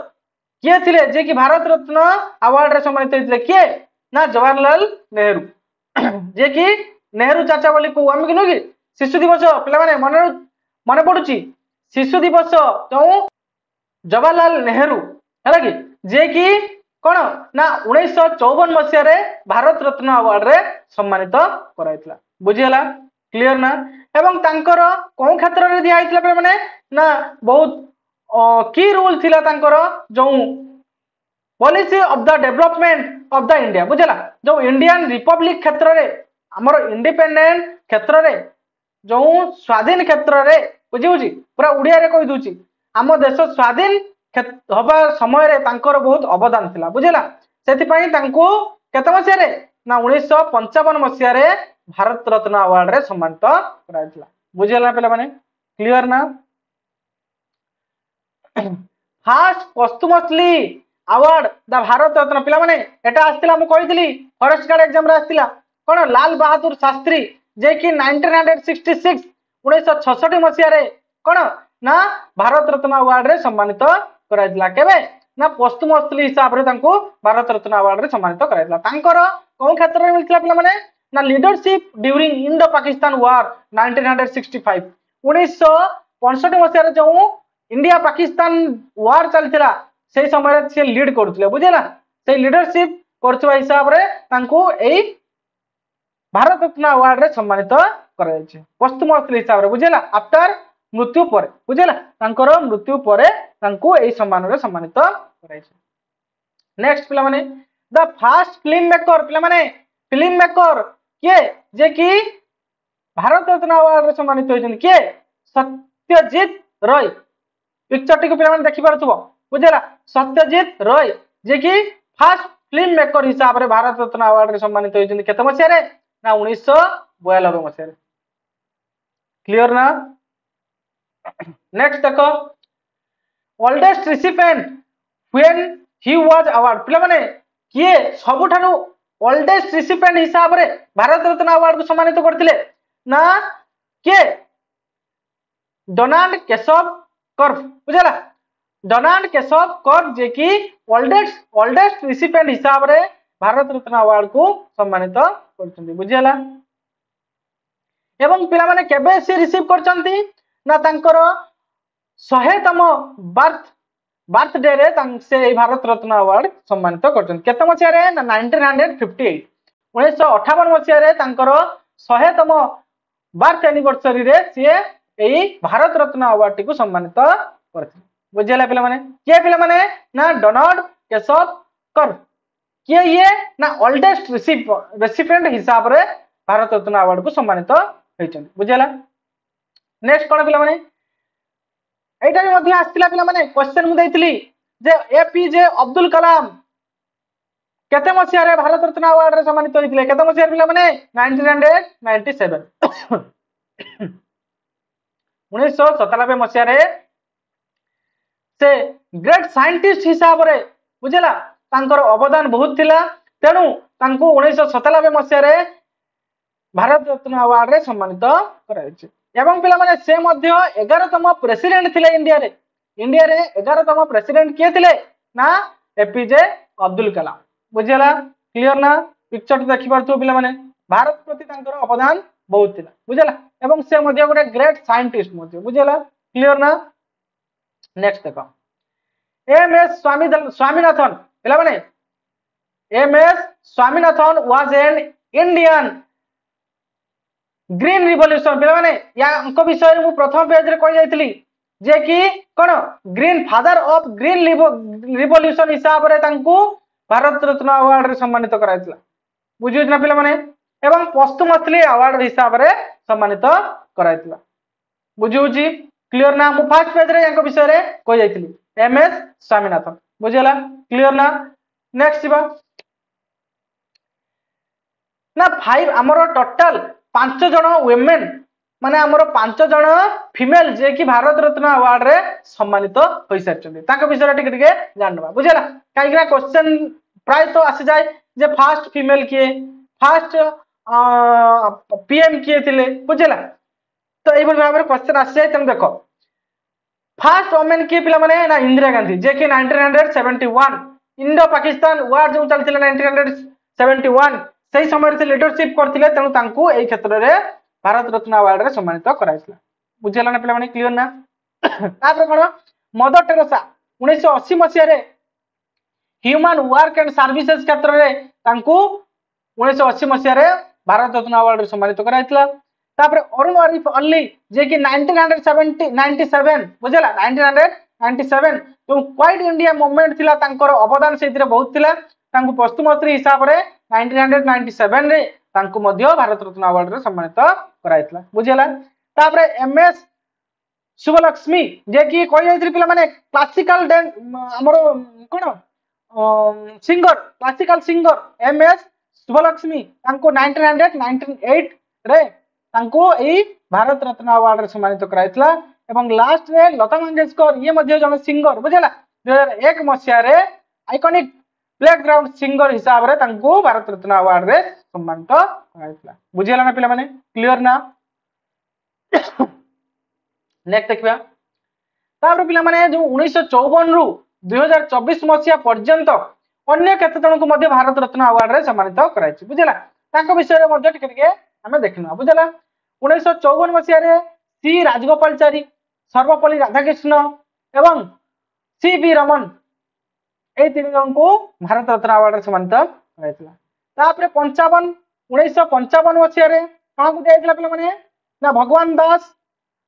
किए थिले जे कि भारत रत्न अवार्ड रे सम्मानित होइथिले के ना जवाहरलाल नेहरू जे कि नेहरू चाचा बोली को हम किनो कि शिशु दिवस पिला माने मन पडुची शिशु दिवस तो जवाहरलाल नेहरू हैला कि जे कि कौन ना 1954 मसीह भारत रत्न अवार्ड रे सम्मानित कराइतला बुझिला क्लियर ना एवं तांकर कोन क्षेत्र रे दिया आइतला माने ना बहुत की रूल थिला तांकर जो policy of the development of the India बुझला जो इंडियन रिपब्लिक क्षेत्र रे हमर इंडिपेंडेंट क्षेत्र रे जो स्वाधीन क्षेत्र रे बुझी पूरा उड़िया रे कहि दूची आम देश स्वाधीन हवा समय रे तांकर बहुत अवदान थिला बुझला सेति पई तांको केते मसिया रे ना 1955 मसिया रे भारत रत्न अवार्ड रे सम्मानित कराइतला बुझला पेला माने क्लियर ना first posthumously award the Bharat Ratna पिला माने एटा आस्तिला मु कहितली फॉरेस्ट गार्ड एग्जाम रे आस्तिला कोन लाल बहादुर शास्त्री जे कि 1966 1966 मसिया रे कोन ना भारत रत्न अवार्ड रे सम्मानित कराइतला केबे ना पोस्टमसली हिसाब रे तांको भारत रत्न अवार्ड रे सम्मानित कराइतला तांकर कोन क्षेत्र रे मिलतला पिला माने ना लीडरशिप ड्यूरिंग इंडो पाकिस्तान वार 1965 1965 मसिया रे जो इंडिया पाकिस्तान वार चलथिला से समय से लीड करथिले बुझिला से लीडरशिप करथवा हिसाब रे तांको एई भारत रत्न अवार्ड रे सम्मानित करा जाय पोस्टमसली हिसाब रे बुझिला आफ्टर मृत्यु पर बुझिला तांकर मृत्यु पर तांको एई सम्मान रे सम्मानित करा जाय नेक्स्ट पिला माने द फास्ट फिल्म मेकर पिला माने फिल्म मेकर के जे कि भारत रत्न अवार्ड रे सम्मानित होइछन के सत्यजीत राय पिक्चर टी को पिला माने देखि पारथुबो बुझला सत्यजीत राय जे कि फास्ट फिल्म मेकर हिसाब रे भारत रत्न अवार्ड रे सम्मानित होइछन केते मसिया रे ना 1992 मसिया रे क्लियर ना नेक्स्ट देखो oldest recipient when he was award पिला माने किए सबठानु ओल्डेस्ट रिसिपिएंट हिसाब रे भारत रत्न अवार्ड को सम्मानित करथिले ना के डोनाल्ड केशव कर्व बुझला डोनाल्ड केशव कर्व जे कि ओल्डेस्ट रिसिपिएंट हिसाब रे भारत रत्न अवार्ड को सम्मानित करछन्ती बुझला एवं पिला माने केबे से रिसीव करछन्ती ना तांकर 100तम बर्थडे रे से भारत रत्न अवार्ड सम्मानित करछन केते मसिया रे ना 1958 1958 मसिया रे तांकर 100तम बर्थ एनिवर्सरी रे से एई भारत रत्न अवार्ड को सम्मानित करथि बुझिला पिला माने के पिला माने ना डोनाल्ड केशव कर्व के ये ना ओल्डेस्ट रेसिपिएंट हिसाब रे भारत रत्न अवार्ड को सम्मानित होइछन बुझिला नेक्स्ट कोन पिला माने एटा भी मध्ये आस्तिला पिला माने क्वेश्चन मु देइतली जे एपीजे अब्दुल कलाम केते मसिया रे भारत रत्न अवार्ड रे सम्मानित होइतले केते मसिया पिला माने 1997 1997 मसिया रे से ग्रेट साइंटिस्ट हिसाब रे बुझला तांकर अवदान बहुत थिला तेनु तांको 1997 मसिया रे भारत रत्न अवार्ड रे सम्मानित कराइछि एवं पिला माने से मध्य 11तम प्रेसिडेंट थिले इंडिया रे 11तम प्रेसिडेंट के थिले ना एपीजे अब्दुल कलाम बुझला क्लियर ना पिक्चर देखि पारथु पिला माने भारत प्रति तांकर अवदान बहुत थिला बुझला एवं से मध्य गोटे ग्रेट साइंटिस्ट मध्य बुझला क्लियर ना नेक्स्ट देखो एमएस स्वामीनाथन पिला माने MS Swaminathan was an Indian green revolution पिला माने या अंक विषय मु प्रथम पेज रे कहि जाइतली जे कि कोन green father of green revolution हिसाब रे तांको भारत रत्न अवार्ड रे सम्मानित कराइतला बुझियो ना पिला माने एवं पोस्टमसली अवार्ड हिसाब रे सम्मानित कराइतला बुझियो जी क्लियर ना मु फर्स्ट पेज रे अंक विषय रे कहि जाइतली एमएस स्वामीनाथन बुझियला क्लियर ना नेक्स्ट जीवा ना 5 हमरो टोटल 5 जण वुमेन माने हमरो 5 जण फीमेल जे कि भारत रत्न अवार्ड रे सम्मानित होई सारछन्ती ताका विषय टिके टिके जानबा बुझला काई कि क्वेश्चन प्राय तो आसी जाय जे फर्स्ट फीमेल किए फर्स्ट पीएम किए थिले बुझला तो एई भाबरे क्वेश्चन आसी जाय तम देखो फर्स्ट वुमेन किए पिला माने ना इंदिरा गांधी जे कि 1971 इंडो पाकिस्तान वार जो चलथिले 1971 सही समय से लीडरशिप करथिले तेनु तांको एई क्षेत्र रे भारत रत्न अवार्ड रे सम्मानित कराइसला बुझला ना पिला माने क्लियर ना तापर कोन मदर टेरेसा 1980 मसिया रे ह्यूमन वर्क एंड सर्विसेज क्षेत्र में 1980 मसीह भारत रत्न अवार्ड सम्मानित कराइतला। तापर अरुण आरिफ अल्ली जे कि 1997 बुझला 1997 जो क्वाइट इंडिया मूवमेंट थिला तांकर अवदान सेतिर बहुत थिला तांको पद्मश्री हिसाब रे 1997 रे तांको मध्य भारत रत्न अवार्ड रे सम्मानित कराइतला बुझला। तापर एमएस शुभलक्ष्मी जे कि कहि जायत्री पिला माने क्लासिकल डांस हमरो कोन singer classical singer MS Subbulakshmi तांको 1998 रे तांको एई भारत रत्न अवार्ड रे सम्मानित कराइतला। एवं लास्ट रे लता मंगेशकर ये मध्य जन सिंगर बुझला 2001 मसिया रे आइकॉनिक प्लेग्राउंड सिंगर हिसाब रे तांको भारत रत्न अवार्ड रे सम्मानित कराइतला बुझला ना पिला माने क्लियर ना। नेक्स्ट देखिबा तापर पिला माने जो 1954 रु 2024 मसिया पर्यंत अन्य केते जन को मध्य भारत रत्न अवार्ड रे सम्मानित कराइछि बुझला तांको विषय रे मध्य टिके टिके हमें देखना बुझला। 1954 मसिया रे सी राजगोपालचारी सर्वपल्ली राधाकृष्ण एवं सी बी रमन ए तीन जन को भारत रत्न अवार्ड रे सम्मानित कराइतला। तापर 1955 मसिया रे काहा को दियाइतला पिला माने ना भगवान दास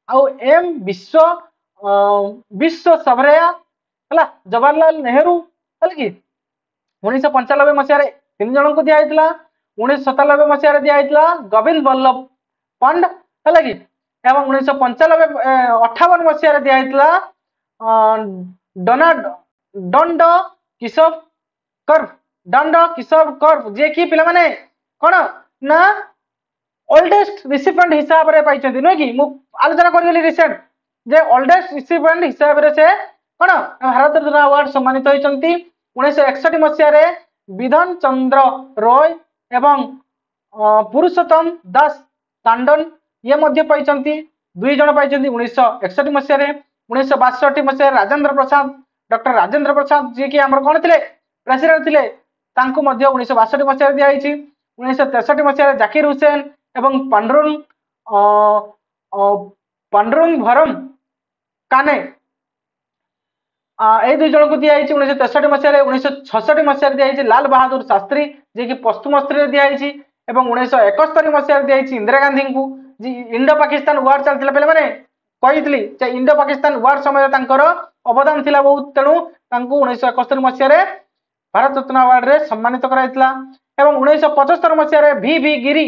आउ एम विश्व सबरैया हला जवाहरलाल नेहरू हल कि 1995 मसिया रे तीन जन को दियाइतला। 1997 मसिया रे दियाइतला गोविंद बल्लभ पंड हला कि एवं 1958 मसिया रे दियाइतला दंड किशोर कर्व जे कि पिला माने कोन ना ओल्डेस्ट रिसिपेंट हिसाब रे पाइछथि न कि मु आलोचना करगली रिसेंट जे ओल्डेस्ट रिसिपेंट हिसाब रे से कोन भारत रत्न अवार्ड सम्मानित होइछंती। 1961 मसिया रे विधान चंद्र रॉय एवं पुरुषोत्तम दास तांडन ये मध्य पाइछंती दुई जन पाइछंती 1961 मसिया रे। 1962 मसिया राजेंद्र प्रसाद डॉक्टर राजेंद्र प्रसाद जे कि हमर कोन थिले प्रेसिडेंट थिले तांको मध्य 1962 मसिया रे दिया आइछि। 1963 मसिया रे जाकिर हुसैन एवं पांडुरंग भरम काने ए दुई जन को दिया 1963 मसीह 1966 मसीह दिया लाल बहादुर शास्त्री जे कि पद्मश्री दिया एवं 1971 मसीह दिया इंदिरा गांधी को इंडो पाकिस्तान वार चलता पे मैंने कही इंडो पाकिस्तान वार समय अवदान थिला बहुत तेणु 1971 मसीह भारत रत्न अवार्ड रे सम्मानित कराइतला। एवं 1975 मसीह वी गिरी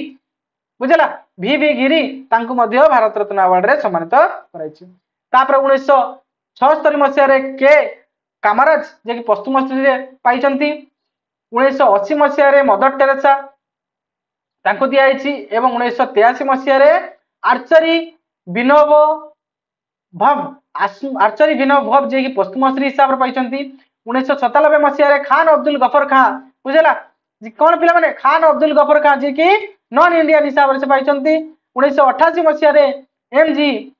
बुझला वी गिरी तांको मध्य भारत रत्न अवार्ड रे सम्मानित कराइछि। तापर 1976 मसीह के कामराज जे कि पद्मश्री रे पाइछंती। 1980 मसीह मदर टेरेसा तांको दिया आइछि एवं 1983 मसीह आर्चरी विनोब भव जे कि पद्मश्री हिसाब रे पाइछंती। 1997 मसीह खान अब्दुल गफर खान बुझला कौन पिला माने खान अब्दुल गफर खान जे कि नॉन इंडियन हिसाब से पाइछंती। 1988 मसीह एम जी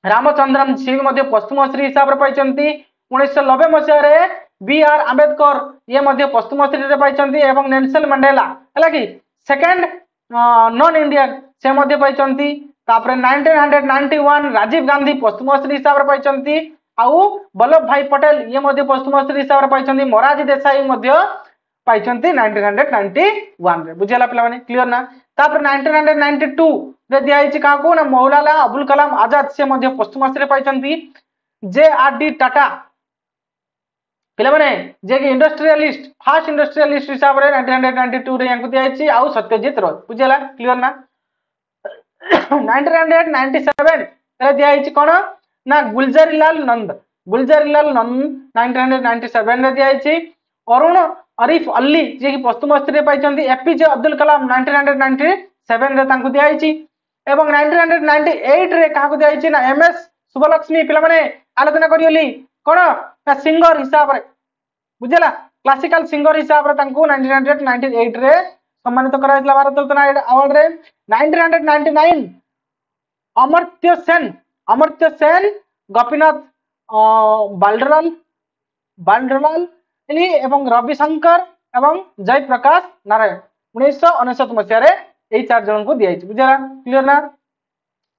रामचंद्रन सिंह मध्य पद्मश्री हिसाब से पाइछंती। 1990 मसीह बी आर आंबेडकर ये मध्य पद्मश्री रे पाइछंती एवं नेल्सन मंडेला हला कि सेकंड नॉन इंडियन से मध्य पाइछंती। तापर 1991 राजीव गांधी पद्मश्री हिसाब से पाइछंती आउ वल्लभ भाई पटेल ये मध्य पद्मश्री हिसाब से पाइछंती। मोरारजी देसाई मध्य पाइछंती 1991 रे बुझला पिला माने क्लियर ना। तापर 1992 रे दिया आइछि का को ना मौलाना अबुल कलाम आजाद से मध्य पद्मश्री पाइछंती। जे आर डी टाटा पिला माने जे कि इंडस्ट्रियलिस्ट फास्ट इंडस्ट्रियलिस्ट हिसाब रे 1992 रे यांको दिया आइछि आउ सत्यजीत रॉय बुझला क्लियर ना। 1997 रे दिया आइछि कोन ना गुलजारीलाल नंद 1997 रे दिया आइछि। अरुण आरिफ अल्ली जे कि पद्मश्री रे पाइछंती। एपीजे अब्दुल कलाम 1997 रे तांको दिया आइछि एवं 1998 रे काहा को दिया आइछि ना एमएस शुभलक्ष्मी पिला माने आलोचना करियली कोन ना सिंगर हिसाब रे बुझला क्लासिकल सिंगर हिसाब रे तांको 1998 रे सम्मानित कराइतला भारत रत्न अवार्ड रे। 1999 अमर्त्य सेन गोपीनाथ बालडराल एवं रविशंकर एवं जयप्रकाश नारायण 1999 मसीह यही चार जन को दिया बुझला क्लियर ना।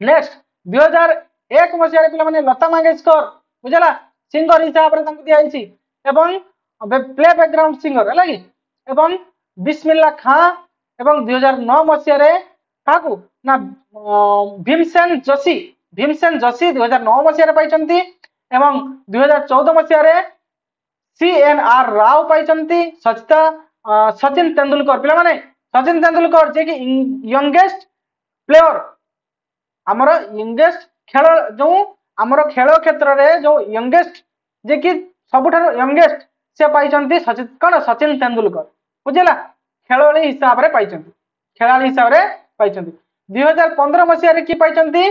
नेक्स्ट 2001 मसीह पिला माने लता मंगेशकर बुझला सिंगर हिसाब रे तांको दिया एवं प्ले बैकग्राउंड सिंगर है कि एवं बिस्मिल्ला खां एवं 2009 मसीह काकू ना भीमसेन जोशी 2009 मसीह पाइछंती एवं 2014 मसीह CNR राव पाइछंती सचिन तेंदुलकर पिला माने सचिन तेंदुलकर जे कि यंगेस्ट प्लेयर आमर यंगेस्ट खेल जो आमर खेल क्षेत्र में जो यंगेस्ट जे कि सबुठार यंगेस्ट से पाइछंती सचिन तेंदुलकर बुझला खेलाड़ी हिसाब रे पाइछंती खेलाड़ी हिसाब रे पाइछंती 2015 मसीह रे की पाइछंती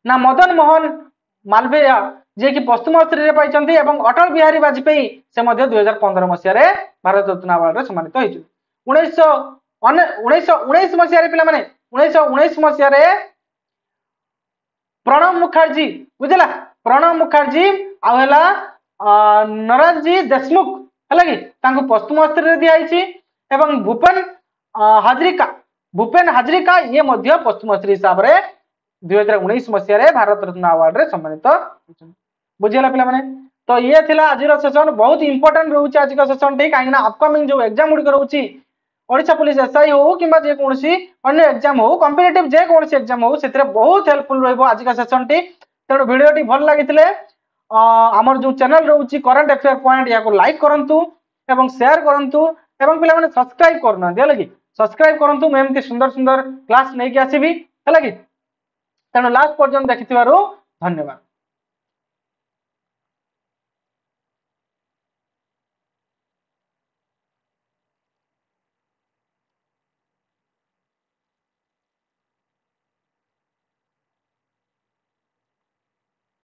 ना मदन मोहन मालवीय जे कि पश्चिम श्री रे पाइछंती एवं अटल बिहारी वाजपेयी से मध्य 2015 मसीह रे भारत रत्न अवार्ड रे सम्मानित होइछ 1919 मसीह रे पिला माने 1919 मसीह रे प्रणब मुखर्जी बुझला प्रणब मुखर्जी आला नरजी देशमुख है कि पश्चिम स्त्री दिखाई एवं भूपेन हाजरिका ये मध्य पश्चिम स्त्री हिसाब से 2019 मसीह भारत रत्न अवार्ड रे सम्मानित बुझीगला पिला माने तो ये थिला आज सेशन बहुत इंपोर्टेंट रोचे आज सेशन टी कहीं अपकमिंग जो एग्जाम गुड़िक रोचे ओडिशा पुलिस एसआई हो कि जेकोसी अन्य एग्जाम हो कॉम्पिटिटिव जेकोसी एग्जाम हो से बहुत हेल्पफुल रहिबो आज का सेशन टी तेणु वीडियो टी भल लागिथिले आमर जो चैनल रोचे करंट अफेयर पॉइंट या लाइक करंतु एवं शेयर करंतु एवं पिला माने सब्सक्राइब करना दिया लगी सब्सक्राइब करंतु मैं एमती सुंदर सुंदर क्लास नहीं कि आसीबी है कि तेणु लास्ट पर्यंत देखिथिबारु धन्यवाद।